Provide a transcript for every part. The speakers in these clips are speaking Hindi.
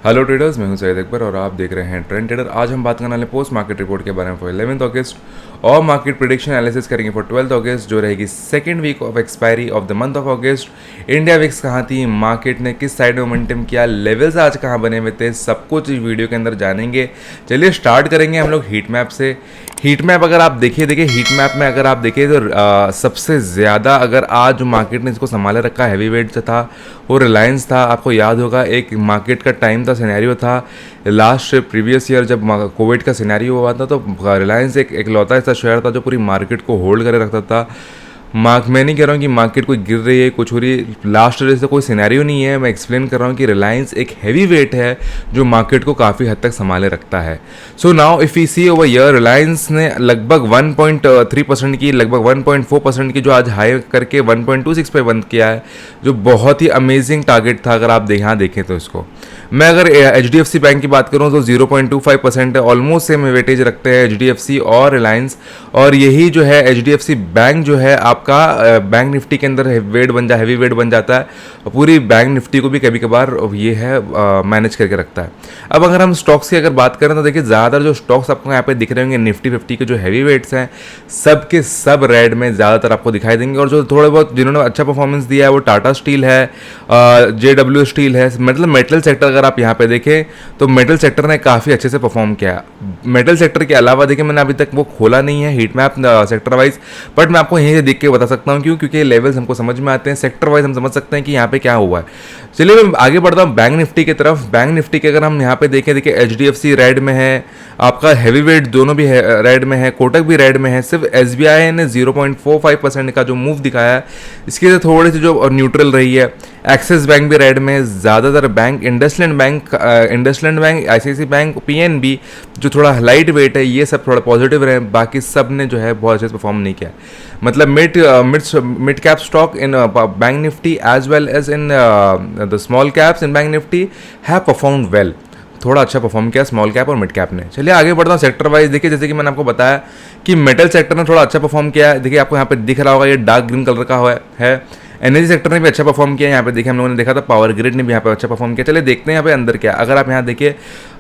हेलो ट्रेडर्स, मैं हूं सैयद अकबर और आप देख रहे हैं ट्रेंड ट्रेडर। आज हम बात करने वाले पोस्ट मार्केट रिपोर्ट के बारे में फॉर 11 अगस्त और मार्केट प्रिडिक्शन एनालिसिस करेंगे फॉर 12 अगस्त, जो रहेगी second week of expiry of the month of अगस्त। इंडिया विक्स कहाँ थी, मार्केट ने किस साइड में मोमेंटम किया, लेवल्स आज कहाँ बने हुए थे, सब कुछ इस वीडियो के अंदर जानेंगे। चलिए स्टार्ट करेंगे हम लोग हीट मैप से। हीट मैप अगर आप देखिए हीट मैप में अगर आप देखिए तो सबसे ज़्यादा अगर आज जो मार्केट ने इसको संभाले रखा हैवी वेट था वो रिलायंस था। आपको याद होगा एक मार्केट का टाइम था, सिनेरियो था लास्ट प्रीवियस ईयर जब कोविड का सिनेरियो हुआ था, तो रिलायंस एक इकलौता ऐसा शेयर था जो पूरी मार्केट को होल्ड करे रखता था। मैं नहीं कह रहा हूँ कि मार्केट कोई गिर रही है, कुछ हो रही है, लास्ट ईयर से कोई सिनेरियो नहीं है। मैं एक्सप्लेन कर रहा हूँ कि रिलायंस एक हैवी वेट है जो मार्केट को काफ़ी हद तक संभाले रखता है। So now if we see over year, Reliance ने लगभग 1.3% की, लगभग 1.4% की जो आज हाई करके 1.26 पे बंद किया है, जो बहुत ही अमेजिंग टारगेट था अगर आप यहाँ देखें तो इसको। मैं अगर HDFC बैंक की बात करूँ तो 0.25% है, ऑलमोस्ट सेम वेटेज रखते हैं HDFC और रिलायंस। और यही जो है HDFC बैंक जो है आपका बैंक निफ्टी के अंदर हैवी वेट बन जाता है, और पूरी बैंक निफ्टी को भी कभी कभार ये है मैनेज करके रखता है। अब अगर हम स्टॉक्स की अगर बात करें तो देखिए ज़्यादातर जो स्टॉक्स आपको यहाँ पे दिख रहे होंगे निफ्टी 50 के जो हैवी वेट्स हैं सब के सब रेड में ज़्यादातर आपको दिखाई देंगे। और जो थोड़े बहुत जिन्होंने अच्छा परफॉर्मेंस दिया है वो टाटा स्टील है, JW स्टील है, मतलब मेटल सेक्टर अगर आप यहाँ पे देखें तो मेटल सेक्टर ने काफ़ी अच्छे से परफॉर्म किया। मेटल सेक्टर के अलावा देखिए मैंने अभी तक वो खोला नहीं है heat map sector wise, but मैं आपको यहीं से देख के बता सकता हूँ क्योंकि लेवल्स हमको समझ में आते हैं, सेक्टर वाइज हम समझ सकते हैं कि यहाँ पे क्या हुआ है। चलिए मैं आगे बढ़ता हूँ बैंक निफ्टी की तरफ। बैंक निफ्टी के अगर हम यहाँ पे देखें, देखिए HDFC रेड में है, आपका हैवी वेट दोनों भी रेड में है, कोटक भी रेड में है, सिर्फ SBI ने 0.45% का जो मूव दिखाया है इसके थोड़ी सी जो न्यूट्रल रही है। एक्सिस बैंक भी रेड में, ज़्यादातर bank IndusInd bank, ICICI bank, PNB जो थोड़ा लाइट वेट है ये सब थोड़ा पॉजिटिव रहे, बाकी सब ने जो है बहुत अच्छे से परफॉर्म नहीं किया। मतलब mid cap stock in bank Nifty as well as in the small caps in bank Nifty have performed well, थोड़ा अच्छा परफॉर्म किया स्मॉल कैप और मिड कैप ने। चलिए आगे बढ़ता हूँ सेक्टर वाइज। देखिए जैसे कि मैंने आपको बताया कि मेटल सेक्टर ने थोड़ा अच्छा परफॉर्म किया है, देखिए आपको यहाँ पे दिख रहा होगा ये डार्क ग्रीन कलर का है। एनर्जी सेक्टर ने भी अच्छा परफॉर्म किया, यहाँ पे देखिए हम लोगों ने देखा था पावर ग्रिड ने भी यहाँ पे अच्छा परफॉर्म किया। चलिए देखते हैं यहाँ पे अंदर क्या। अगर आप यहाँ देखिए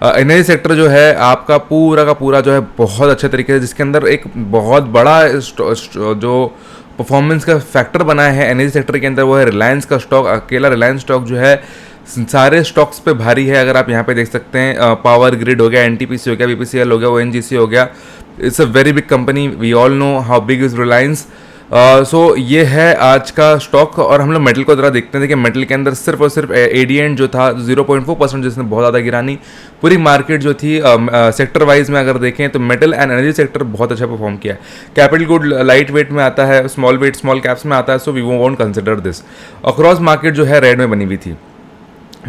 एनर्जी सेक्टर जो है आपका पूरा का पूरा जो है बहुत अच्छे तरीके से, जिसके अंदर एक बहुत बड़ा जो परफॉर्मेंस का फैक्टर बनाया है एनर्जी सेक्टर के अंदर वो है रिलायंस का स्टॉक। अकेला रिलायंस स्टॉक जो है सारे स्टॉक्स पे भारी है। अगर आप यहाँ पे देख सकते हैं पावर ग्रिड हो गया, NTPC हो गया, BPCL हो गया, ONGC हो गया, it's a very big company, we all know how big is Reliance. So ये है आज का स्टॉक। और हम लोग मेटल को ज़रा देखते हैं। देखिए मेटल के अंदर सिर्फ और सिर्फ एडिएंट जो था 0.4%, जिसने बहुत ज़्यादा गिरा नहीं, पूरी मार्केट जो थी सेक्टर वाइज में अगर देखें तो मेटल एंड एनर्जी सेक्टर बहुत अच्छा परफॉर्म किया। कैपिटल गुड लाइट वेट में आता है, स्मॉल कैप्स में आता है, so we won't consider this. Across market जो है रेड में बनी हुई थी।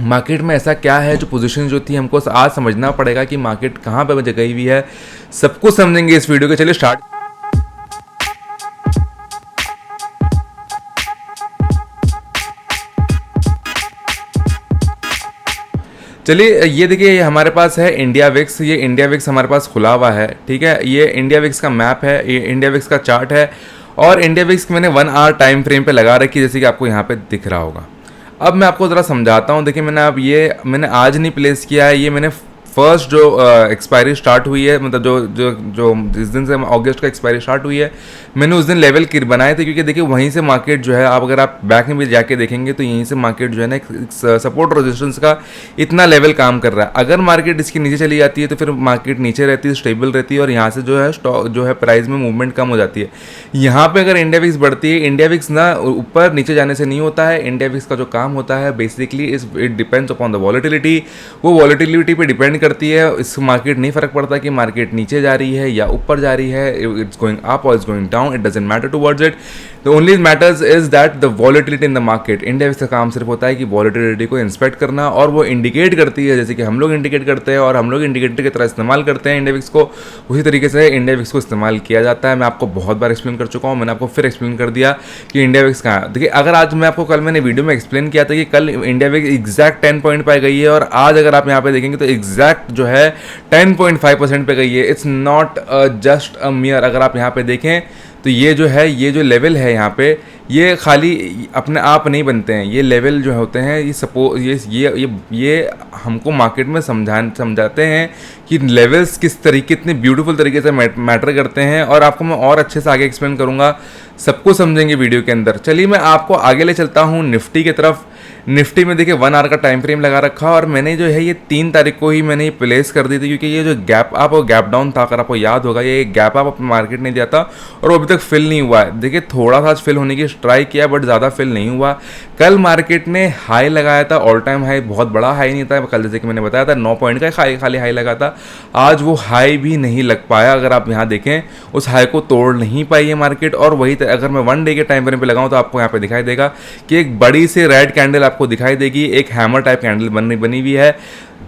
मार्केट में ऐसा क्या है जो पोजीशन जो थी हमको आज समझना पड़ेगा कि मार्केट कहाँ पे गई हुई है, सब कुछ समझेंगे इस वीडियो के। चलिए स्टार्ट। चलिए ये देखिए हमारे पास है इंडिया विक्स, ये इंडिया विक्स हमारे पास खुला हुआ है, ठीक है। ये इंडिया विक्स का मैप है, ये इंडिया विक्स का चार्ट है, और इंडिया विक्स मैंने 1 आवर टाइम फ्रेम पे लगा रखी है, जैसे कि आपको यहाँ पे दिख रहा होगा। अब मैं आपको ज़रा समझाता हूँ। देखिए मैंने आज नहीं प्लेस किया है, ये मैंने फर्स्ट जो एक्सपायरी स्टार्ट हुई है, मतलब जो जिस दिन से अगस्त का एक्सपायरी स्टार्ट हुई है, मैंने उस दिन लेवल बनाए थे, क्योंकि देखिए वहीं से मार्केट जो है अगर आप बैक में भी जाके देखेंगे तो यहीं से मार्केट जो है ना एक सपोर्ट रेजिस्टेंस का इतना लेवल काम कर रहा है। अगर मार्केट इसके नीचे चली जाती है तो फिर मार्केट नीचे रहती है, स्टेबल रहती है, और यहाँ से जो है स्टॉक जो है प्राइस में मूवमेंट कम हो जाती है। यहाँ पे अगर इंडिया विक्स बढ़ती है, इंडिया विक्स ना ऊपर नीचे जाने से नहीं होता है। इंडिया विक्स का जो काम होता है basically it depends upon the volatility, वो वॉलेटिलिटी पे डिपेंड करती है। इस मार्केट नहीं फर्क पड़ता कि मार्केट नीचे जा रही है या ऊपर जा रही है, इट्स गोइंग अप और it's going down, it doesn't matter towards it. The only matters is that the volatility in the market. India VIX का काम सिर्फ होता है कि वॉलेटिलिटी को इंस्पेक्ट करना, और वो इंडिकेट करती है, जैसे कि हम लोग इंडिकेट करते हैं और हम लोग इंडिकेटर की तरह इस्तेमाल करते हैं इंडिया विक्स को, उसी तरीके से इंडिया विक्स को इस्तेमाल किया जाता है। मैं आपको बहुत बार एक्सप्लेन कर चुका हूँ, मैंने आपको फिर एक्सप्लेन कर दिया कि इंडिया विक्स कहाँ है। देखिए अगर आज मैं आपको, कल मैंने वीडियो में एक्सप्लेन किया था कि कल इंडिया विक्स एग्जैक्ट 10 पॉइंट पर गई है, और आज अगर आप यहाँ पे देखेंगे तो एग्जैक्ट जो है 10.5% पे गई है। It's not just a मियर। अगर आप यहाँ पे देखें तो ये जो है, ये जो लेवल है यहाँ पे, ये खाली अपने आप नहीं बनते हैं। ये लेवल जो होते हैं, ये ये हमको मार्केट में समझाते हैं कि लेवल्स किस तरीके, इतने ब्यूटीफुल तरीके से मैटर करते हैं। और आपको मैं और अच्छे से आगे एक्सप्लेन करूँगा, सबको समझेंगे वीडियो के अंदर। चलिए मैं आपको आगे ले चलता हूँ निफ्टी की तरफ। निफ्टी में देखिए 1 आवर का टाइम फ्रेम लगा रखा, और मैंने जो है ये 3 तारीख को ही मैंने ये प्लेस कर दी थी, क्योंकि ये जो गैप अप और गैप डाउन था, अगर आपको याद होगा, ये गैप अप मार्केट ने दिया था और वो अभी तक फिल नहीं हुआ है। देखिए थोड़ा सा फिल होने की ट्राई किया, बट ज़्यादा फिल नहीं हुआ। कल मार्केट ने हाई लगाया था, ऑल टाइम हाई, बहुत बड़ा हाई नहीं था कल, जैसे कि मैंने बताया था 9 पॉइंट का खाली हाई लगा था। आज वो हाई भी नहीं लग पाया। अगर आप यहाँ देखें, उस हाई को तोड़ नहीं पाई है मार्केट। और वही अगर मैं 1 डे के टाइम फ्रेम पे लगाऊं तो आपको यहाँ पे दिखाई देगा कि एक बड़ी सी रेड कैंडल आपको दिखाई देगी, एक हैमर टाइप कैंडल बनी हुई है।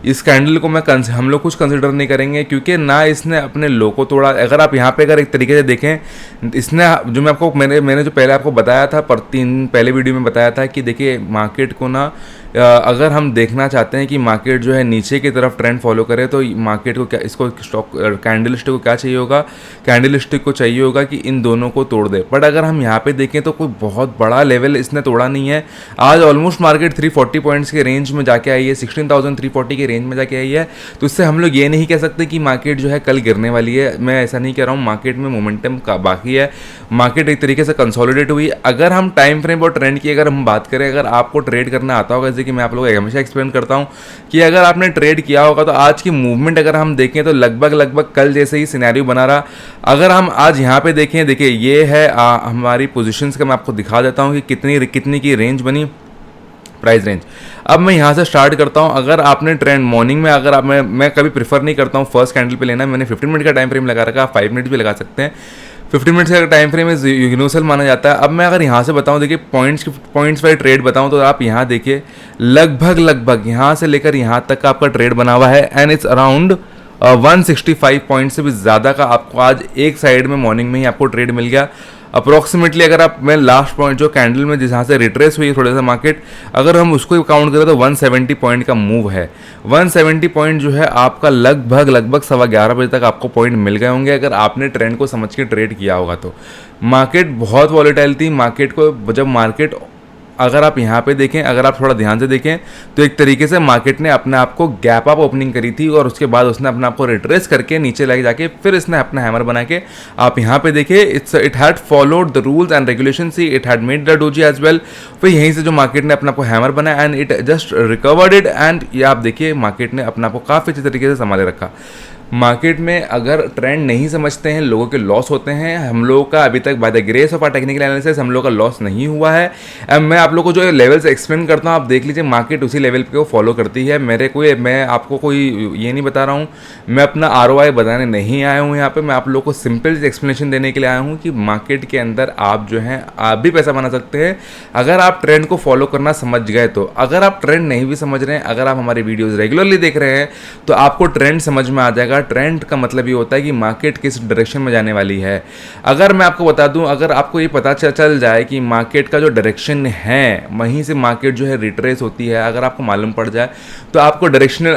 इस कैंडल को हम लोग कुछ कंसिडर नहीं करेंगे, क्योंकि ना इसने अपने लो को तोड़ा। अगर आप यहाँ पे अगर एक तरीके से देखें, इसने जो मैं आपको मैंने जो पहले आपको बताया था, पहले वीडियो में बताया था कि देखिए मार्केट को ना, अगर हम देखना चाहते हैं कि मार्केट जो है नीचे की तरफ ट्रेंड फॉलो करे, तो मार्केट को क्या, इसको स्टॉक कैंडल स्टिक को क्या चाहिए होगा, कैंडल स्टिक को चाहिए होगा कि इन दोनों को तोड़ दे। बट अगर हम यहाँ पे देखें तो कोई बहुत बड़ा लेवल इसने तोड़ा नहीं है। आज ऑलमोस्ट मार्केट 340 पॉइंट्स के रेंज में जाके आई है, 16,340 के रेंज में जाके आई है। तो इससे हम लोग ये नहीं कह सकते कि मार्केट जो है कल गिरने वाली है। मैं ऐसा नहीं कह रहा हूँ, मार्केट में मोमेंटम का बाकी है, मार्केट एक तरीके से कंसोलिडेट हुई। अगर हम टाइम फ्रेम और ट्रेंड की अगर हम बात करें, अगर आपको ट्रेड करना आता होगा, जैसे कि मैं आप लोगों को हमेशा एक्सप्लेन करता हूं कि अगर आपने ट्रेड किया होगा तो आज की मूवमेंट अगर हम देखें तो लगभग कल जैसे ही सिनेरियो बना रहा। अगर हम आज यहां पे देखें, देखिए ये है हमारी पोजीशंस का, मैं आपको दिखा देता हूं कि कितनी की रेंज बनी, प्राइस रेंज। अब मैं यहाँ से स्टार्ट करता हूँ। अगर आपने ट्रेंड मॉर्निंग में, अगर आप, मैं कभी प्रीफर नहीं करता हूँ फर्स्ट कैंडल पे लेना, मैंने 15 मिनट का टाइम फ्रेम लगा रखा, आप 5 मिनट भी लगा सकते हैं। 15 मिनट का टाइम फ्रेम इज यूनिवर्सल माना जाता है। अब मैं अगर यहाँ से बताऊँ, देखिए पॉइंट्स वाइज ट्रेड बताऊँ, तो आप यहाँ देखिए लगभग यहाँ से लेकर यहाँ तक का आपका ट्रेड बना हुआ है, एंड इट्स अराउंड 165 पॉइंट से भी ज़्यादा का आपको आज एक साइड में मॉर्निंग में ही आपको ट्रेड मिल गया अप्रोक्सीमेटली। अगर आप, मैं लास्ट पॉइंट जो कैंडल में जहाँ से रिट्रेस हुई थोड़ा सा मार्केट, अगर हम उसको काउंट करें तो 170 पॉइंट का मूव है। 170 पॉइंट जो है आपका लगभग 11:15 बजे तक आपको पॉइंट मिल गए होंगे, अगर आपने ट्रेंड को समझ के ट्रेड किया होगा तो। मार्केट बहुत वॉलेटाइल थी। मार्केट को जब मार्केट, अगर आप यहाँ पे देखें, अगर आप थोड़ा ध्यान से देखें तो एक तरीके से मार्केट ने अपने आप को गैप अप ओपनिंग करी थी, और उसके बाद उसने अपने आप को रिट्रेस करके नीचे लेके जाके फिर इसने अपना हैमर बना के, आप यहाँ पे देखिए, it had followed the rules and regulation, see it had made the doji as well. फिर यहीं से जो मार्केट ने अपने आप को हैमर बनाया and it just recovered it, and ये आप देखिए मार्केट ने अपने आप को काफ़ी अच्छे तरीके से संभाले रखा। मार्केट में अगर ट्रेंड नहीं समझते हैं, लोगों के लॉस होते हैं। हम लोगों का अभी तक by the grace of our technical analysis हम लोगों का लॉस नहीं हुआ है। अब मैं आप लोगों को जो लेवल्स एक्सप्लेन करता हूं, आप देख लीजिए, मार्केट उसी लेवल पे को फॉलो करती है। मैं आपको कोई ये नहीं बता रहा हूं, मैं अपना ROI बताने नहीं आया हूं यहाँ पे। मैं आप लोगों को सिंपल एक्सप्लेनेशन देने के लिए आया हूँ कि मार्केट के अंदर आप जो हैं, आप भी पैसा बना सकते हैं अगर आप ट्रेंड को फॉलो करना समझ गए तो। अगर आप ट्रेंड नहीं भी समझ रहे हैं, अगर आप हमारी वीडियोज़ रेगुलरली देख रहे हैं, तो आपको ट्रेंड समझ में आ जाएगा। ट्रेंड का मतलब ये होता है कि मार्केट किस डायरेक्शन में जाने वाली है। अगर मैं आपको बता दूं, अगर आपको ये पता चल जाए कि मार्केट का जो डायरेक्शन है वहीं से मार्केट जो है रिट्रेस होती है, अगर आपको मालूम पड़ जाए, तो आपको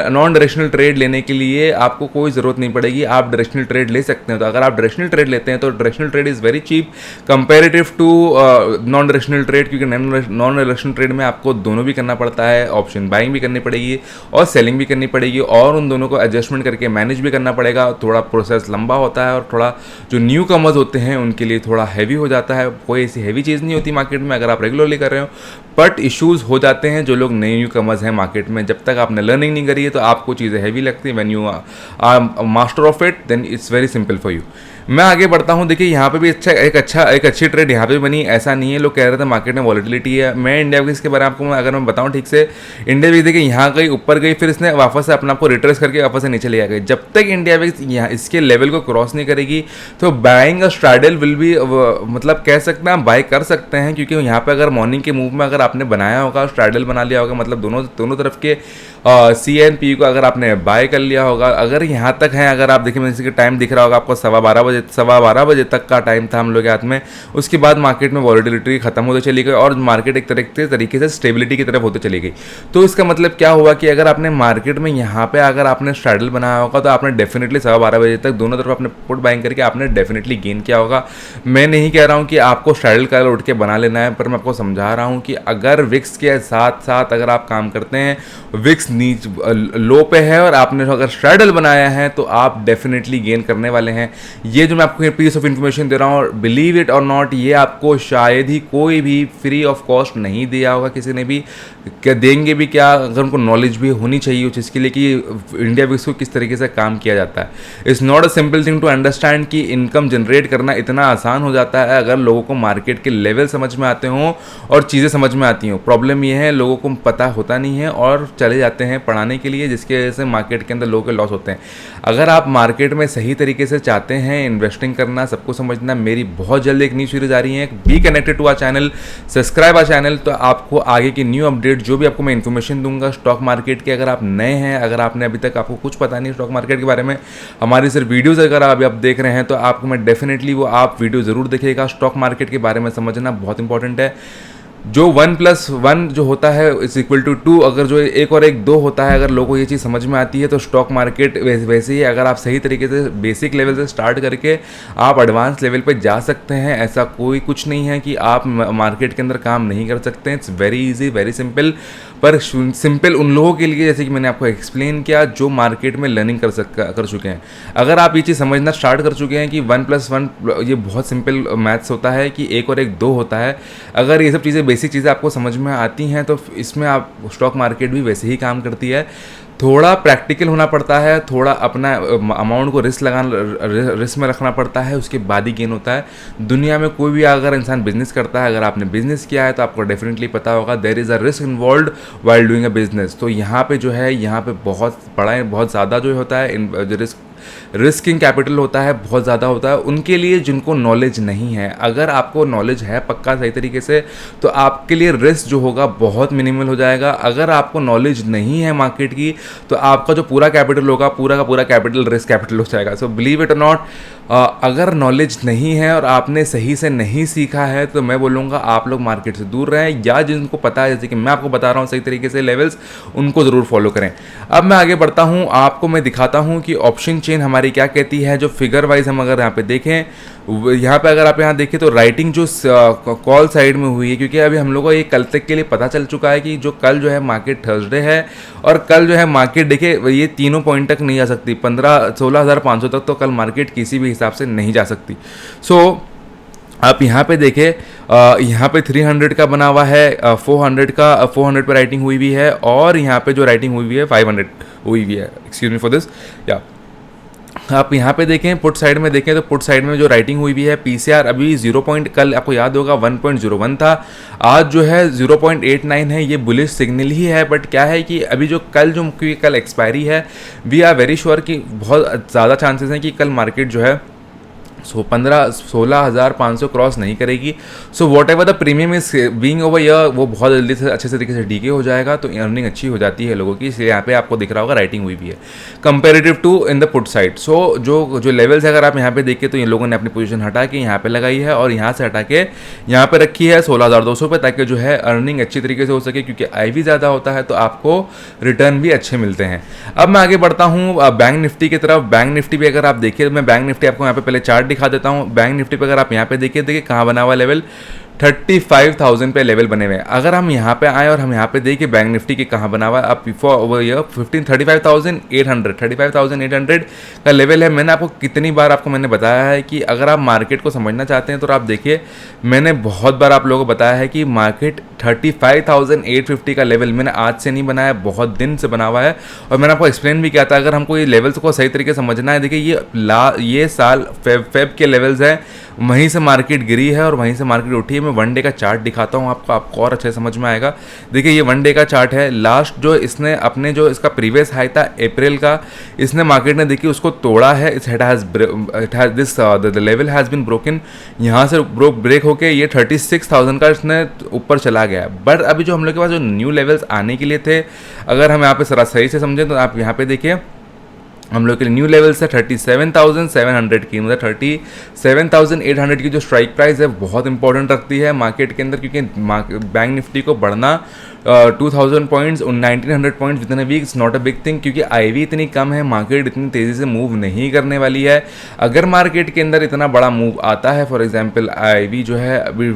नॉन डायरेक्शनल ट्रेड लेने के लिए आपको कोई ज़रूरत नहीं पड़ेगी, आप डायरेक्शनल ट्रेड ले सकते हैं। तो अगर आप डायरेक्शनल ट्रेड लेते हैं तो directional trade is very cheap comparative to non directional trade, क्योंकि नॉन डायरेक्शनल ट्रेड में आपको दोनों भी करना पड़ता है, ऑप्शन बाइंग भी करनी पड़ेगी और सेलिंग भी करनी पड़ेगी, और उन दोनों को एडजस्टमेंट करके मैनेज भी करना पड़ेगा। थोड़ा प्रोसेस लंबा होता है, और थोड़ा जो न्यू कमर्स होते हैं उनके लिए थोड़ा हैवी हो जाता है। कोई ऐसी हैवी चीज़ नहीं होती मार्केट में अगर आप रेगुलरली कर रहे हो, बट इश्यूज़ हो जाते हैं जो लोग न्यू कमर्स हैं मार्केट में। जब तक आपने लर्निंग नहीं करी है तो आपको चीज़ें हैवी लगती हैं। When you are master of it, then it's very simple for you. मैं आगे बढ़ता हूँ। देखिए यहाँ पे भी एक अच्छी ट्रेड यहाँ पे बनी। ऐसा नहीं है, लोग कह रहे थे मार्केट में वॉलेटिलिटी है। मैं इंडिया विक्स के बारे में आपको अगर मैं बताऊँ ठीक से, इंडिया विक्स देखिए यहाँ गई, ऊपर गई, फिर इसने वापस से अपने आप को रिट्रेस करके वापस से नीचे ले आ गई। जब तक इंडिया विक्स यहाँ इसके लेवल को क्रॉस नहीं करेगी तो बाइंग और स्ट्रैडल विल भी, मतलब कह सकते हैं आप बाय कर सकते हैं, क्योंकि यहाँ पे अगर मॉर्निंग के मूव में अगर आपने बनाया होगा, स्ट्रैडल बना लिया होगा, मतलब दोनों तरफ के CNPU को अगर आपने बाय कर लिया होगा, अगर यहाँ तक है, अगर आप देखिए जैसे कि टाइम दिख रहा होगा आपको 12:15 बजे तक का टाइम था हम लोग के हाथ में। उसके बाद मार्केट में वॉलेटिलिटी खत्म होते चली गई और मार्केट एक तरीके से स्टेबिलिटी की तरफ होते चली गई। तो इसका मतलब क्या हुआ कि अगर आपने मार्केट में यहाँ पे अगर आपने स्ट्रैडल बनाया होगा तो आपने डेफिनेटली 12:15 तक दोनों तरफ आपने पुट बाइंग करके आपने डेफिनेटली गेन किया होगा। मैं नहीं कह रहा हूँ कि आपको स्ट्रैडल कलर उठ के बना लेना है, पर मैं आपको समझा रहा हूँ कि अगर विक्स के साथ साथ अगर आप काम करते हैं, विक्स नीच लो पे है और आपने अगर स्ट्रैडल बनाया है तो आप डेफिनेटली गेन करने वाले हैं। ये जो मैं आपको पीस ऑफ इन्फॉर्मेशन दे रहा हूँ, बिलीव इट और नॉट, ये आपको शायद ही कोई भी फ्री ऑफ कॉस्ट नहीं दिया होगा किसी ने भी। क्या देंगे भी क्या, अगर उनको नॉलेज भी होनी चाहिए उस चीज़ के लिए कि इंडिया विक्स को किस तरीके से काम किया जाता है। It's not a simple thing to understand कि इनकम जनरेट करना इतना आसान हो जाता है अगर लोगों को मार्केट के लेवल समझ में आते हों और चीज़ें समझ में आती हों। प्रॉब्लम ये है लोगों को पता होता नहीं है और चले जाते हैं पढ़ाने के लिए, जिसकी वजह से मार्केट के अंदर लोगों के लॉस होते हैं। अगर आप मार्केट में सही तरीके से चाहते हैं इन्वेस्टिंग करना, सबको समझना, मेरी बहुत जल्द एक न्यू सीरीज आ रही है, be connected to our channel, subscribe our channel. तो आपको आगे की न्यू अपडेट जो भी आपको मैं इन्फॉर्मेशन दूंगा स्टॉक मार्केट के, अगर आप नए हैं, अगर आपने अभी तक आपको कुछ पता नहीं स्टॉक मार्केट के बारे में, हमारी सिर्फ वीडियोज़ अगर अभी आप देख रहे हैं तो आपको मैं डेफिनेटली वो आप वीडियो ज़रूर देखिएगा। स्टॉक मार्केट के बारे में समझना बहुत इंपॉर्टेंट है। जो 1+1 जो होता है इज इक्वल टू 2, अगर जो 1 और 1 2 होता है, अगर लोगों को ये चीज़ समझ में आती है तो स्टॉक मार्केट वैसे ही अगर आप सही तरीके से बेसिक लेवल से स्टार्ट करके आप एडवांस लेवल पे जा सकते हैं। ऐसा कोई कुछ नहीं है कि आप मार्केट के अंदर काम नहीं कर सकते हैं। It's very easy, very simple, पर सिंपल उन लोगों के लिए जैसे कि मैंने आपको एक्सप्लेन किया जो मार्केट में लर्निंग कर चुके हैं। अगर आप ये चीज़ समझना स्टार्ट कर चुके हैं कि 1+1 ये बहुत सिंपल मैथ्स होता है कि 1 और 1 2 होता है, अगर ये सब चीज़ें बेसिक चीज़ें आपको समझ में आती हैं तो इसमें आप स्टॉक मार्केट भी वैसे ही काम करती है। थोड़ा प्रैक्टिकल होना पड़ता है, थोड़ा अपना अमाउंट को रिस्क में रखना पड़ता है, उसके बाद ही गेन होता है। दुनिया में कोई भी अगर इंसान बिजनेस करता है, अगर आपने बिजनेस किया है तो आपको डेफिनेटली पता होगा there is a risk involved while doing a business. तो यहाँ पे जो है यहाँ पे बहुत बड़ा बहुत ज़्यादा जो होता है जो रिस्किंग कैपिटल होता है बहुत ज़्यादा होता है उनके लिए जिनको नॉलेज नहीं है। अगर आपको नॉलेज है पक्का सही तरीके से तो आपके लिए रिस्क जो होगा बहुत मिनिमल हो जाएगा। अगर आपको नॉलेज नहीं है मार्केट की तो आपका जो पूरा कैपिटल होगा पूरा का पूरा कैपिटल रिस्क कैपिटल हो जाएगा। सो बिलीव इट और नॉट, अगर नॉलेज नहीं है और आपने सही से नहीं सीखा है तो मैं बोलूँगा आप लोग मार्केट से दूर रहें, या जिनको पता है जैसे कि मैं आपको बता रहा हूँ सही तरीके से लेवल्स, उनको ज़रूर फॉलो करें। अब मैं आगे बढ़ता हूँ, आपको मैं दिखाता हूँ कि ऑप्शन चेन हमारी क्या कहती है। जो फिगर वाइज हम अगर यहाँ पे देखें, यहाँ पे अगर आप यहाँ देखें तो राइटिंग जो कॉल साइड में हुई है, क्योंकि अभी हम लोगों को ये कल तक के लिए पता चल चुका है कि जो कल जो है मार्केट थर्सडे है और कल जो है मार्केट देखिए ये तीनों पॉइंट तक नहीं जा सकती, 16,500 तक तो कल मार्केट किसी भी हिसाब से नहीं जा सकती। सो आप यहाँ पे देखें, यहाँ पे 300 का बना हुआ है, 400 पे राइटिंग हुई हुई है और यहाँ पे जो राइटिंग हुई हुई है 500 हुई हुई है। Excuse me for this. या आप यहाँ पे देखें पुट साइड में देखें तो पुट साइड में जो राइटिंग हुई भी है पीसीआर अभी 0 पॉइंट, कल आपको याद होगा 1.01 था, आज जो है 0.89 है। ये बुलिश सिग्नल ही है, बट क्या है कि अभी जो कल एक्सपायरी है, वी आर वेरी श्योर कि बहुत ज़्यादा चांसेस हैं कि कल मार्केट जो है 16,500 क्रॉस नहीं करेगी। So what ever the premium is being over year, वो बहुत जल्दी से अच्छे तरीके से डीके हो जाएगा, तो अर्निंग अच्छी हो जाती है लोगों की। इसलिए यहाँ पे आपको दिख रहा होगा राइटिंग हुई भी है comparative to in the put side. So जो लेवल्स अगर आप यहाँ पे देखें तो इन लोगों ने अपनी पोजीशन हटा के यहाँ पे लगाई है और यहाँ से हटा के यहाँ पे रखी है 16,200 पे, ताकि जो है अर्निंग अच्छी तरीके से हो सके, क्योंकि IV ज़्यादा होता है तो आपको रिटर्न भी अच्छे मिलते हैं। अब मैं आगे बढ़ता हूँ बैंक निफ्टी की तरफ। बैंक निफ्टी भी अगर आप देखिए, मैं बैंक निफ्टी आपको यहाँ पे पहले चार्ट दिखा देता हूँ। बैंक निफ्टी पे अगर आप यहाँ पे देखिए कहाँ बना हुआ लेवल, 35,000 पे लेवल बने हुए हैं। अगर हम यहाँ पे आए और हम यहाँ पे देखिए बैंक निफ्टी के कहाँ बना हुआ है, आप बिफोर ओवर ईयर 35,800 का लेवल है। मैंने आपको कितनी बार मैंने बताया है कि अगर आप मार्केट को समझना चाहते हैं तो आप देखिए, मैंने बहुत बार आप लोगों को बताया है कि मार्केट 35,850 का लेवल मैंने आज से नहीं बनाया, बहुत दिन से बना हुआ है। और मैंने आपको एक्सप्लेन भी किया था, अगर हमको ये लेवल्स को सही तरीके से समझना है, देखिए ये साल फेब के लेवल्स हैं, वहीं से मार्केट गिरी है और वहीं से मार्केट उठी है। मैं वन डे का चार्ट दिखाता हूँ आपको और अच्छे समझ में आएगा। देखिए ये वन डे का चार्ट है। लास्ट जो इसने अपने जो इसका प्रीवियस हाई था अप्रैल का, इसने मार्केट ने देखिए उसको तोड़ा है। The level has been broken. यहाँ से ब्रेक होके ये 36,000 का इसने ऊपर चला गया। बट अभी जो हम लोग के पास जो न्यू लेवल्स आने के लिए थे, अगर हम यहाँ पे सही से समझें तो आप यहाँ पे देखिए हम लोग के लिए न्यू लेवल्स है 37,700 की, मतलब 37,800 की जो स्ट्राइक प्राइस है बहुत इंपॉर्टेंट रखती है मार्केट के अंदर, क्योंकि बैंक निफ्टी को बढ़ना 2000 points 1900 points within a week is not a big thing, क्योंकि आईवी इतनी कम है, मार्केट इतनी तेज़ी से मूव नहीं करने वाली है। अगर मार्केट के अंदर इतना बड़ा मूव आता है, फॉर एग्जांपल आईवी जो है अभी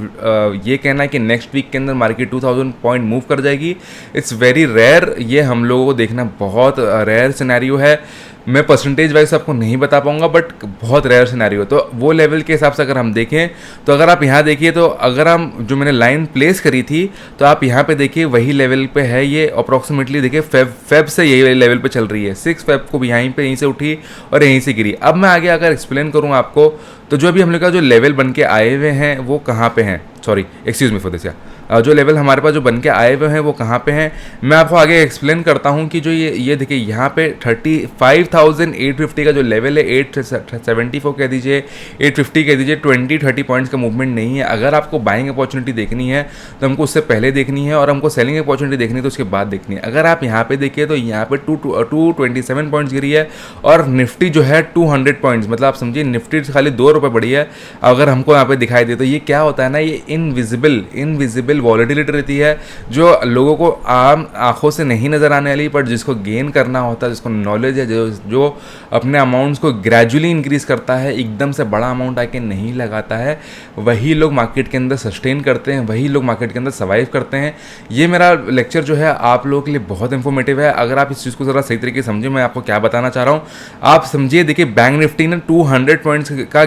ये कहना है कि नेक्स्ट वीक के अंदर मार्केट 2000 पॉइंट मूव कर जाएगी, इट्स वेरी रेयर। ये हम लोगों को देखना बहुत रेयर सिनेरियो है। मैं परसेंटेज वाइज आपको नहीं बता पाऊंगा, बट बहुत रेयर सिनेरियो। तो वो लेवल के हिसाब से अगर हम देखें तो अगर आप यहाँ देखिए तो अगर हम जो मैंने लाइन प्लेस करी थी तो आप यहाँ पे देखिए वही लेवल पे है ये अप्रॉक्सीमेटली। देखिए फेब से यही लेवल पे चल रही है। 6 फेब को भी यहीं से उठी और यहीं से गिरी। अब मैं आगे अगर एक्सप्लेन करूँ आपको तो जो अभी हम लोग का जो लेवल बन के आए हुए हैं वो कहाँ पे हैं, sorry excuse me for this, जो लेवल हमारे पास जो बन के आए हुए हैं वो कहाँ पे हैं, मैं आपको आगे एक्सप्लेन करता हूँ कि जो ये देखिए यहाँ पे 35,850 का जो लेवल है, 874 कह दीजिए, 850 कह दीजिए, 20-30 पॉइंट्स का मूवमेंट नहीं है। अगर आपको बाइंग अपॉर्चुनिटी देखनी है तो हमको उससे पहले देखनी है, और हमको सेलिंग अपॉर्चुनिटी देखनी है तो उसके बाद देखनी है। अगर आप यहाँ पे देखिए तो यहाँ पे 227 पॉइंट्स गिरी है, और निफ्टी जो है 200 पॉइंट्स, मतलब आप समझिए निफ्टी खाली 2 रुपये बढ़ी है। अगर हमको यहाँ पे दिखाई दे तो ये क्या होता है ना, ये इनविजिबल वॉलेटिलिटी रहती है जो लोगों को आम आंखों से नहीं नजर आने वाली, पर जिसको गेन करना होता है, जिसको नॉलेज है, जो अपने अमाउंट्स को ग्रेजुअली इंक्रीज करता है, एकदम से बड़ा अमाउंट आके नहीं लगाता है, वही लोग मार्केट के अंदर सस्टेन करते हैं, वही लोग मार्केट के अंदर सर्वाइव करते हैं। ये मेरा लेक्चर जो है आप लोगों के लिए बहुत इंफॉर्मेटिव है। अगर आप इस चीज़ को ज़रा सही तरीके से समझे, मैं आपको क्या बताना चाह रहा हूँ आप समझिए। देखिए बैंक निफ्टी ने 200 पॉइंट्स का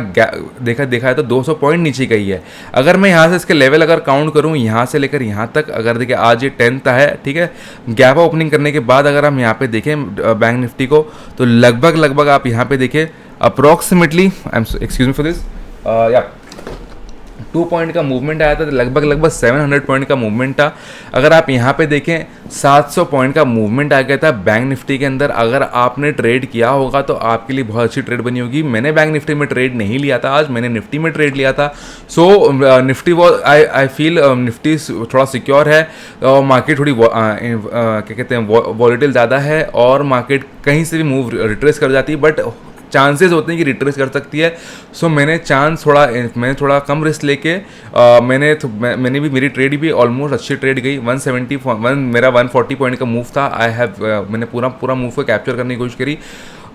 देखा है तो 200 पॉइंट नीचे गई है। अगर मैं यहाँ से इसके लेवल अगर काउंट करूँ यहाँ से लेकर यहाँ तक, अगर देखिए आज ये 10th है, ठीक है, गैप ओपनिंग करने के बाद अगर हम यहाँ पे देखें बैंक निफ्टी को तो लगभग आप यहाँ पे देखें approximately, excuse me for this, या 2 पॉइंट का मूवमेंट आया था, लगभग 700 पॉइंट का मूवमेंट था। अगर आप यहाँ पे देखें 700 पॉइंट का मूवमेंट आ गया था बैंक निफ्टी के अंदर। अगर आपने ट्रेड किया होगा तो आपके लिए बहुत अच्छी ट्रेड बनी होगी। मैंने बैंक निफ्टी में ट्रेड नहीं लिया था, आज मैंने निफ्टी में ट्रेड लिया था। सो निफ्टी आई फील निफ्टी थोड़ा सिक्योर है, और मार्केट थोड़ी क्या कहते हैं वॉलेटिल ज़्यादा है, और मार्केट कहीं से भी मूव रिट्रेस कर जाती है, बट चांसेस होते हैं कि रिट्रेस कर सकती है। सो मैंने थोड़ा कम रिस्क लेके मैंने भी मेरी ट्रेड भी ऑलमोस्ट अच्छी ट्रेड गई। 171 मेरा 140 पॉइंट का मूव था। मैंने पूरा मूव को कैप्चर करने की कोशिश करी।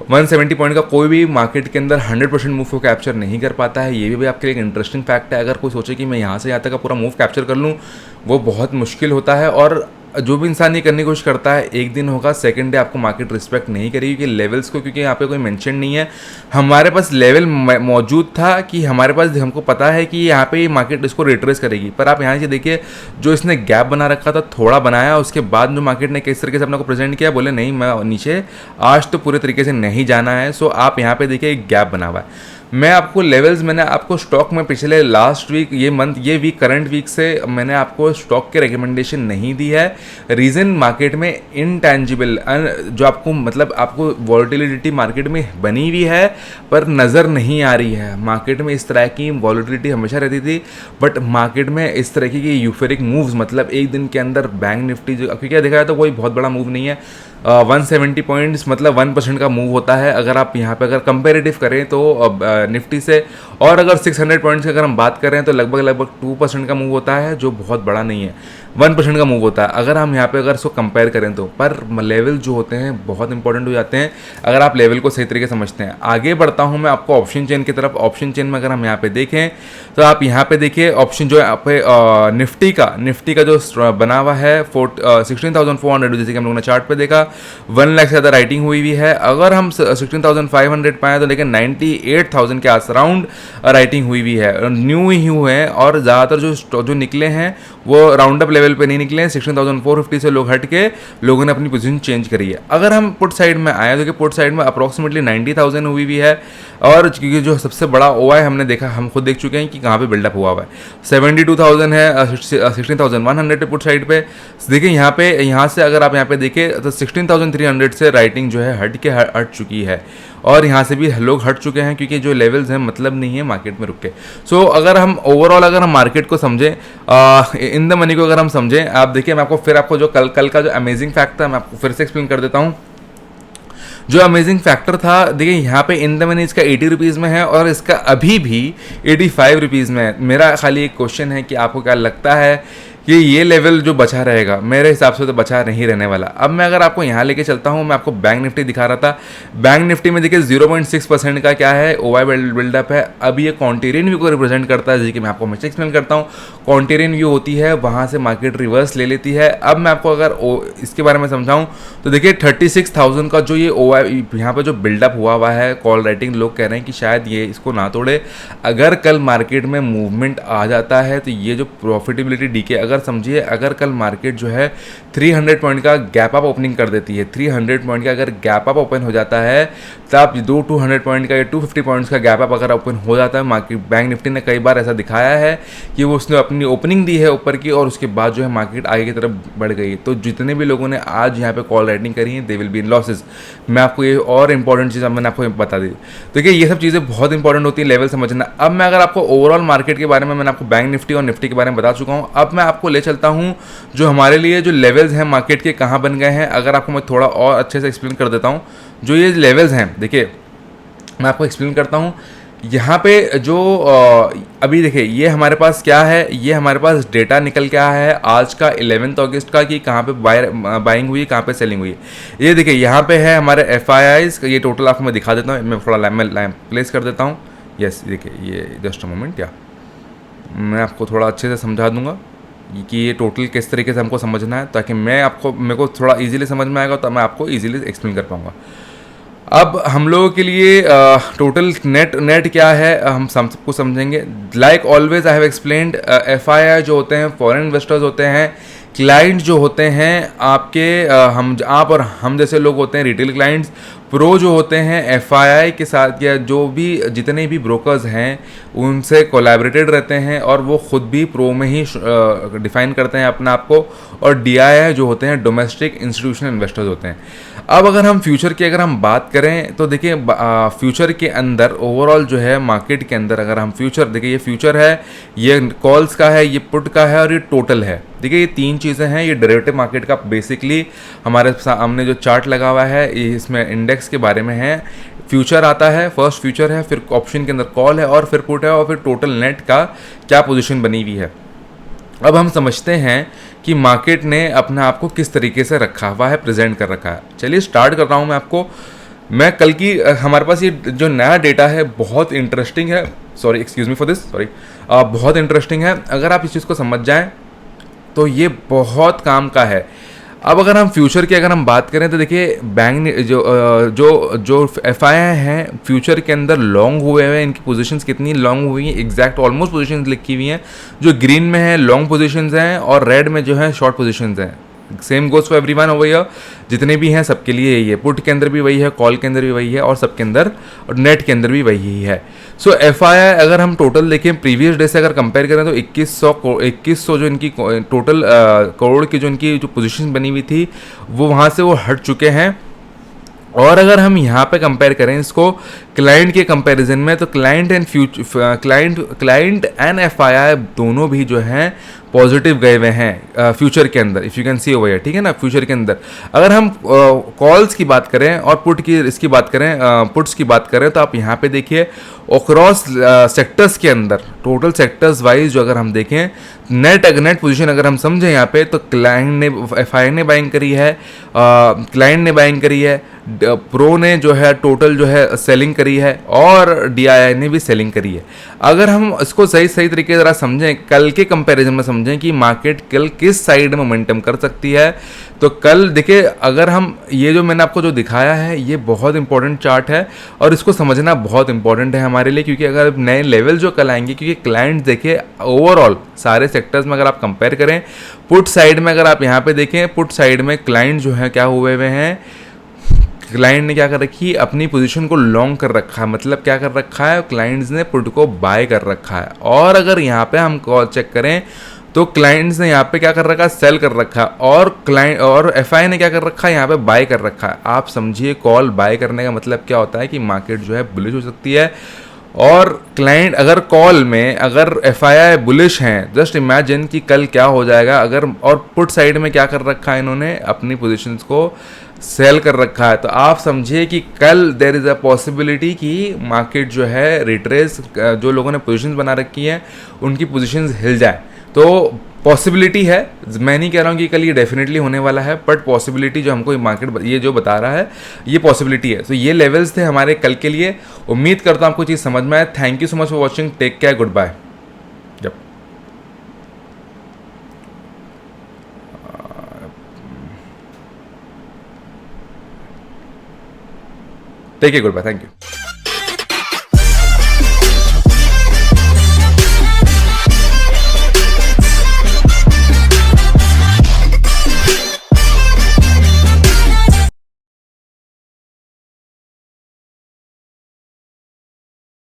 170 पॉइंट का कोई भी मार्केट के अंदर 100% मूव को कैप्चर नहीं कर पाता है। ये भी आपके लिए एक इंटरेस्टिंग फैक्ट है। अगर कोई सोचे कि मैं यहाँ से यहाँ तक का पूरा मूव कैप्चर कर लूँ, वो बहुत मुश्किल होता है। और जो भी इंसान ये करने की कोशिश करता है, एक दिन होगा, सेकंड डे आपको मार्केट रिस्पेक्ट नहीं करेगी, क्योंकि लेवल्स को, क्योंकि यहाँ पे कोई मेंशन नहीं है। हमारे पास लेवल मौजूद था कि हमारे पास हमको पता है कि यहाँ पे मार्केट इसको रिट्रेस करेगी, पर आप यहाँ से देखिए जो इसने गैप बना रखा था, थोड़ा बनाया, उसके बाद जो मार्केट ने किस तरीके से अपने को प्रेजेंट किया, बोले नहीं मैं नीचे आज तो पूरे तरीके से नहीं जाना है। सो आप यहाँ पे देखिए एक गैप बना हुआ है। मैं आपको लेवल्स, मैंने आपको स्टॉक में पिछले लास्ट वीक, ये वीक करंट वीक से मैंने आपको स्टॉक के रिकमेंडेशन नहीं दी है। रीज़न मार्केट में इनटैंजिबल जो आपको मतलब आपको वॉलेटिलिटी मार्केट में बनी हुई है पर नज़र नहीं आ रही है। मार्केट में इस तरह की वॉलेटिलिटी हमेशा रहती थी, बट मार्केट में इस तरह की यूफेरिक मूव्स, मतलब एक दिन के अंदर बैंक निफ्टी जो क्या देखा है तो कोई बहुत बड़ा मूव नहीं है। 170 पॉइंट्स मतलब 1% का मूव होता है। अगर आप यहाँ पे अगर कंपेरेटिव करें तो निफ्टी से, और अगर 600 पॉइंट्स की अगर हम बात करें तो लगभग 2% का मूव होता है, जो बहुत बड़ा नहीं है। 1% का मूव होता है अगर हम यहाँ पे अगर इसको कंपेयर करें तो। पर लेवल जो होते हैं बहुत इंपॉर्टेंट हो जाते हैं अगर आप लेवल को सही तरीके से समझते हैं। आगे बढ़ता हूँ मैं आपको ऑप्शन चेन की तरफ। ऑप्शन चेन में अगर हम यहाँ पे देखें तो आप यहाँ पे देखिए ऑप्शन जो है यहाँ पे निफ्टी का जो बना हुआ है 16,400, जैसे कि हम लोगों ने चार्ट पे देखा, 1 लाख से ज़्यादा राइटिंग हुई हुई है। अगर हम 16,500 पाएँ तो देखिए 98,000 के आस राउंड राइटिंग हुई हुई है, न्यू ही हुए हैं, और ज़्यादातर जो निकले हैं वो राउंड अप लेवल पे नहीं निकले हैं। 16,450 से लोग हट के लोगों ने अपनी पोजीशन चेंज करी है। अगर हम पुट साइड में आए तो पुट साइड में अप्रॉक्सीमेटली 90,000 हुई हुई है, और क्योंकि जो सबसे बड़ा ओआई हमने देखा, हम खुद देख चुके हैं कि कहाँ पे बिल्डअप हुआ हुआ है। 72,000 है 16,100 पे पुट साइड पे। देखिए यहाँ से अगर आप यहाँ पे देखें तो 16,300 से राइटिंग जो है हट चुकी है, और यहाँ से भी लोग हट चुके हैं, क्योंकि जो लेवल्स हैं मतलब नहीं है मार्केट में रुक के। सो अगर हम ओवरऑल अगर हम मार्केट को समझें, इन द मनी को अगर हम समझें, आप देखिए मैं आपको जो कल का जो अमेजिंग फैक्ट था मैं आपको फिर से एक्सप्लेन कर देता हूँ। जो अमेजिंग फैक्टर था, देखिए यहाँ पे इन द मनी इसका 80 रुपीज़ में है, और इसका अभी भी 85 रुपीज़ में है। मेरा खाली एक क्वेश्चन है कि आपको क्या लगता है कि ये लेवल जो बचा रहेगा? मेरे हिसाब से तो बचा नहीं रहने वाला। अब मैं अगर आपको यहाँ लेके चलता हूँ, मैं आपको बैंक निफ्टी दिखा रहा था। बैंक निफ्टी में देखिए 0.6% का क्या है ओवाई बिल्डअप है। अब ये कॉन्टेरियन व्यू को रिप्रेजेंट करता है, जी कि मैं आपको हमेशा एक्सप्लेन करता हूँ। कॉन्टेरियन व्यू होती है, वहाँ से मार्केट रिवर्स ले लेती है। अब मैं आपको अगर इसके बारे में समझाऊँ तो देखिए 36,000 का जो ये ओवाई यहाँ पर जो बिल्डअप हुआ है, कॉल राइटिंग, लोग कह रहे हैं कि शायद ये इसको ना तोड़े। अगर कल मार्केट में मूवमेंट आ जाता है तो ये जो प्रॉफिटेबिलिटी डीके, अगर समझिए अगर कल मार्केट जो है 300 पॉइंट का गैप अप ओपनिंग कर देती है, 300 पॉइंट का अगर गैप अप ओपन हो जाता है, तब 200 पॉइंट का या 250 पॉइंट्स का गैप अप अगर ओपन हो जाता है मार्केट, बैंक निफ्टी ने कई बार ऐसा दिखाया है कि वो उसने अपनी ओपनिंग दी है ऊपर की, और उसके बाद जो है मार्केट आगे की तरफ बढ़ गई। तो जितने भी लोगों ने आज यहाँ पे कॉल राइटिंग करी है, they will be in losses. मैं आपको ये और इंपॉर्टेंट चीज़ मैंने आपको बता दी। देखिए ये सब चीज़ें बहुत इंपॉर्टेंट होती है, लेवल समझना। अब मैं अगर आपको ओवरऑल मार्केट के बारे में, मैंने आपको बैंक निफ्टी और निफ्टी के बारे में बता चुका हूँ। अब मैं आपको ले चलता हूँ जो हमारे लिए जो लेवल्स हैं मार्केट के कहाँ बन गए हैं। अगर आपको मैं थोड़ा और अच्छे से एक्सप्लेन कर देता हूँ जो ये लेवल्स हैं। देखिए मैं आपको एक्सप्लेन करता हूँ यहाँ पे जो अभी देखिए ये हमारे पास क्या है, ये हमारे पास डेटा निकल के आया है आज का 11 अगस्त का, कि कहाँ पे बाइंग हुई है, कहाँ पे सेलिंग हुई है। ये देखिए यहाँ पे है हमारे FIIs, ये टोटल आपको मैं दिखा देता हूँ। मैं थोड़ा लाइन प्लेस कर देता हूँ। यस देखिए ये जस्ट अ मोमेंट, या मैं आपको थोड़ा अच्छे से समझा दूंगा कि ये टोटल किस तरीके से हमको समझना है, ताकि मेरे को थोड़ा इजीली समझ में आएगा, तो मैं आपको इजीली एक्सप्लेन कर पाऊंगा। अब हम लोगों के लिए टोटल नेट क्या है हम सबको समझेंगे। Like always I have explained, FII जो होते हैं फॉरेन इन्वेस्टर्स होते हैं, क्लाइंट जो होते हैं आपके आप और हम जैसे लोग होते हैं रिटेल क्लाइंट्स। प्रो जो होते हैं FII के साथ, या जो भी जितने भी ब्रोकर्स हैं उनसे कोलैबोरेटेड रहते हैं, और वो खुद भी प्रो में ही डिफाइन करते हैं अपने आप को। और DII जो होते हैं डोमेस्टिक इंस्टीट्यूशनल इन्वेस्टर्स होते हैं। अब अगर हम फ्यूचर की अगर हम बात करें तो देखिए फ्यूचर के अंदर ओवरऑल जो है मार्केट के अंदर अगर हम फ्यूचर देखिए, ये फ्यूचर है, ये कॉल्स का है, ये पुट का है, और ये टोटल है। देखिए ये तीन चीज़ें हैं। ये डेरिवेटिव मार्केट का बेसिकली हमारे सामने जो चार्ट लगा हुआ है, इसमें इंडेक्स के बारे में है। फ्यूचर आता है, फर्स्ट फ्यूचर है, फिर ऑप्शन के अंदर कॉल है, और फिर पुट है, और फिर टोटल नेट का क्या पोजीशन बनी हुई है। अब हम समझते हैं कि मार्केट ने अपने आप को किस तरीके से रखा हुआ है, प्रेजेंट कर रखा है। चलिए स्टार्ट कर रहा हूँ मैं आपको। मैं कल की हमारे पास ये जो नया डेटा है बहुत इंटरेस्टिंग है। Sorry, excuse me for this, sorry. बहुत इंटरेस्टिंग है। अगर आप इस चीज़ को समझ जाएं तो ये बहुत काम का है। अब अगर हम फ्यूचर की अगर हम बात करें तो देखिए बैंक जो FII हैं फ्यूचर के अंदर लॉन्ग हुए हैं, इनकी पोजीशंस कितनी लॉन्ग हुई हैं, एग्जैक्ट ऑलमोस्ट पोजीशंस लिखी हुई हैं। जो ग्रीन में है लॉन्ग पोजीशंस हैं, और रेड में जो है शॉर्ट पोजीशंस हैं। Same goes for everyone over here, जितने भी हैं सबके लिए यही है। पुट के अंदर भी वही है, कॉल के अंदर भी वही है, और सबके अंदर और नेट के अंदर भी वही है। सो FII अगर हम टोटल देखें प्रीवियस डे से अगर कंपेयर करें तो 2100 जो इनकी टोटल करोड़ की जो इनकी जो पोजीशन बनी हुई थी वो वहाँ से वो हट चुके हैं। और अगर हम यहाँ पे कंपेयर करें इसको क्लाइंट के कंपैरिजन में, तो क्लाइंट एंड FII दोनों भी जो हैं पॉजिटिव गए हुए हैं फ्यूचर के अंदर, if you can see over, ठीक है ना। फ्यूचर के अंदर अगर हम कॉल्स की बात करें और पुट की इसकी बात करें, पुट्स की बात करें, तो आप यहाँ पे देखिए अक्रॉस सेक्टर्स के अंदर टोटल सेक्टर्स वाइज जो अगर हम देखें नेट पोजीशन अगर हम समझें यहाँ पे, तो क्लाइंट ने FII ने बाइंग करी है, क्लाइंट ने बाइंग करी है, प्रो ने जो है टोटल जो है सेलिंग करी है, और DII ने भी सेलिंग करी है। अगर हम इसको सही तरीके से ज़रा समझें, कल के कंपैरिजन में समझें समझें कि मार्केट कल किस साइड में मोमेंटम कर सकती है। तो कल देखिए, अगर हम ये जो मैंने आपको जो दिखाया है ये बहुत इंपॉर्टेंट चार्ट है और इसको समझना बहुत इंपॉर्टेंट है हमारे लिए, क्योंकि अगर नए लेवल जो कल आएंगे, क्योंकि क्लाइंट्स देखिए ओवरऑल सारे सेक्टर्स में अगर आप कंपेयर करें, पुट साइड में अगर आप यहाँ पे देखें, पुट साइड में क्लाइंट जो है क्या हुए हुए हैं, क्लाइंट ने क्या कर रखी है, अपनी पोजीशन को लॉन्ग कर रखा है। मतलब क्या कर रखा है, क्लाइंट्स ने पुट को बाय कर रखा है। और अगर यहाँ पे हम कॉल चेक करें तो क्लाइंट्स ने यहाँ पे क्या कर रखा है, सेल कर रखा है, और क्लाइंट और एफआई ने क्या कर रखा है, यहाँ पे बाय कर रखा है। आप समझिए कॉल बाय करने का मतलब क्या होता है कि मार्केट जो है बुलिश हो सकती है। और क्लाइंट अगर कॉल में अगर एफआईआई बुलिश हैं, जस्ट इमेजिन कि कल क्या हो जाएगा अगर, और पुट साइड में क्या कर रखा है, इन्होंने अपनी पोजीशंस को सेल कर रखा है। तो आप समझिए कि कल देयर इज़ अ पॉसिबिलिटी कि मार्केट जो है रिट्रेस, जो लोगों ने पोजीशंस बना रखी हैं उनकी पोजीशंस हिल जाए। तो पॉसिबिलिटी है, मैं नहीं कह रहा हूँ कि कल ये डेफिनेटली होने वाला है, बट पॉसिबिलिटी जो हमको मार्केट ये जो बता रहा है ये पॉसिबिलिटी है। तो ये लेवल्स थे हमारे कल के लिए। उम्मीद करता हूँ आपको चीज़ समझ में आए। Thank you so much for watching, take care, good bye. जब take care, good bye, thank you.